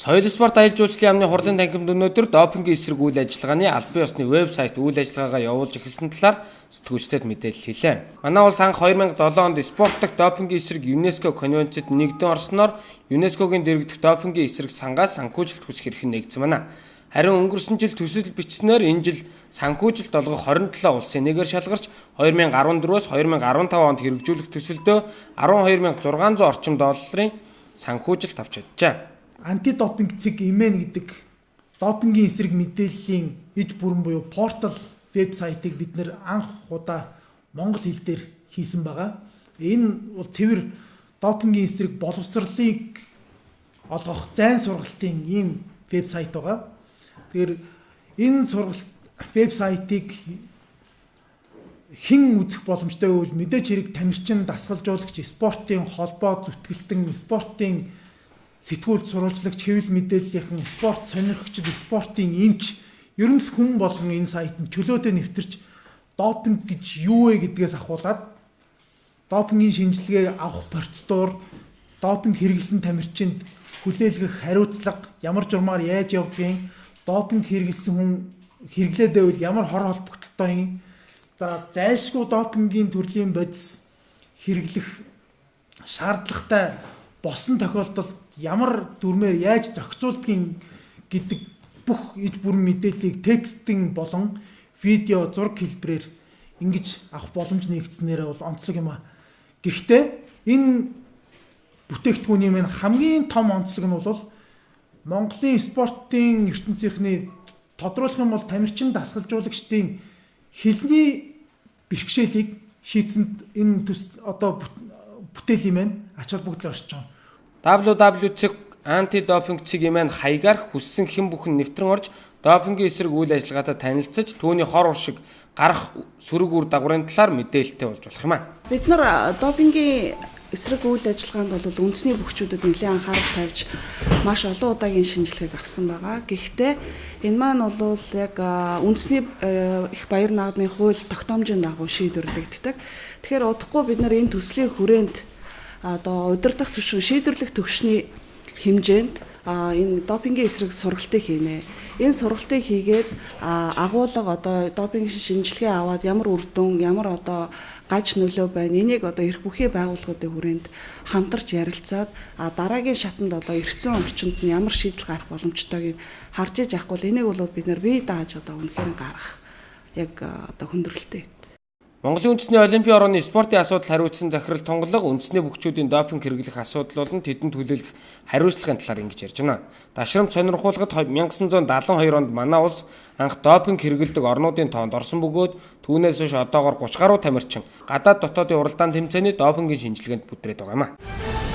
Соёл спорт аялал жуулчлалын яамны хурлын танхимд өнөөдөр допингийн эсрэг үйл ажиллагааны албан ёсны вебсайт үйл ажиллагаагаа явуулж эхэлсэн талаар сэтгүүлчдэд мэдээлэл хийлээ. Манай улс анх 2007 онд спорт дахь допингийн эсрэг ЮНЕСКО конвенцэд нэгдэн орсноор ЮНЕСКОгийн дэргэдэх допингийн эсрэг сангаас санхүүжилт хүсэх эрх нээгдсэн байна. Харин өнгөрсөн жил төсөл бичснээр энэ жил санхүүжилт олгох 27 улсын нэгээр шалгарч 2014-өөс 2015 онд хэрэгжүүлэх төсөлдөө 12,600 орчим долларын санхүүжилт авч чаджээ. Антидопинг цэг имэн гэдэг допингийн эсрэг мэдээллийн иж бүрэн буюу портал вебсайтыг бид нэр анх удаа монгол хэл дээр хийсэн байгаа. Энэ бол цэвэр допингийн эсрэг боловсролыг олгох зайн сургалтын ийм вебсайт байгаа. Тэгэхээр энэ сургалт вебсайтыг хэн үзэх боломжтой вэ? Мэдээж хэрэг тамирчин, дасгалжуулагч, спортын холбоо зүтгэлтэн, спортын сэтгүүл сурвалжлагч, хэвлэл мэдээллийнхэн, спорт сонирхогчид, спортын эмч ер нь хүн болгон энэ сайтанд чөлөөтэй нэвтэрч допинг гэж юу вэ гэдгээс ахуулаад допингийн шинжилгээ авах процедур, допинг хэрэглэсэн тамирчинд хүлээлгэх хариуцлага, ямар журмаар яаж явдгийг, допинг хэрэглэсэн хүн хэрэглээд байвал ямар хор холбогдолтой юм. За зайлшгүй допингийн төрлийн бодис хэрэглэх шаардлагатай босон тохиолдолд ямар дүрмээр яаж зохицуулдгийг гэдэг бүх иж бүрэн мэдээллийг текстэн болон видео, зураг хэлбэрээр ингэж авах боломж нэгдснээр бол онцлог юм аа. Гэхдээ энэ бүтээгдэхүүний маань хамгийн том онцлог нь бол Монголын спортын ертөнцийнхний тодруулах юм бол тамирчин, дасгалжуулагчдын хэлний бэрхшээлийг шийдсэнд энэ бүтээл юм байна. Ач холбогдол орж байгаа. WWC антидопинг цэгийн маань хаягаар хүссэн хэн бүхэн нэвтрэн орж допингийн эсрэг үйл ажиллагаатай танилцж түүний хор уршиг гарах сөрөг үр дагаврын талаар мэдээлэлтэй болж болох юм аа. Бид нар допингийн эсрэг үйл ажиллагаанд бол үндэсний бүгчүүдэд нэлээд анхаарал тавьж маш олон удаагийн шинжилгээг авсан байгаа. Гэхдээ энэ маань бол яг үндэсний их баяр наадмын хууль тогтоомжийн дагуу шийдвэрлэгддэг. Тэгэхээр удахгүй бид нар энэ төслийн хүрээнд удирдах түвшин шийдвэрлэх төвшний хэмжээнд энэ допингийн эсрэг сургалтыг хийнэ. Энэ сургалтыг хийгээд агуулга допингийн шинжилгээ аваад ямар үр дүн, ямар гаж нөлөө байна. Энийг эрх бүхий байгууллагуудын хүрээнд хамтарч ярилцаад дараагийн шатанд эргэцэн орчинд нь ямар шийдэл гарах боломжтойг харж иж явахгүй бол энийг бол бид нар бие дааж үнэхээр гаргах яг хүндрэлтэй. Монголын үндэсний олимпийн орооны спортын асуудал хариуцсан захирал тунгалаг үндэсний бүгчүүдийн допинг хэрэглэх асуудал болон тэдэнд хүлээлгэх хариуцлагын талаар ингэж ярьж байна. Дашрамт сонирхуулгад 1972 онд манай улс анх допинг хэрэглэдэг орнуудын тоонд орсон бөгөөд түүнээс хойш одоогоор 30 гаруй тамирчин гадаад дотоодын уралдаан тэмцээний допингийн шинжилгээнд бүтрээд байгаа юм а.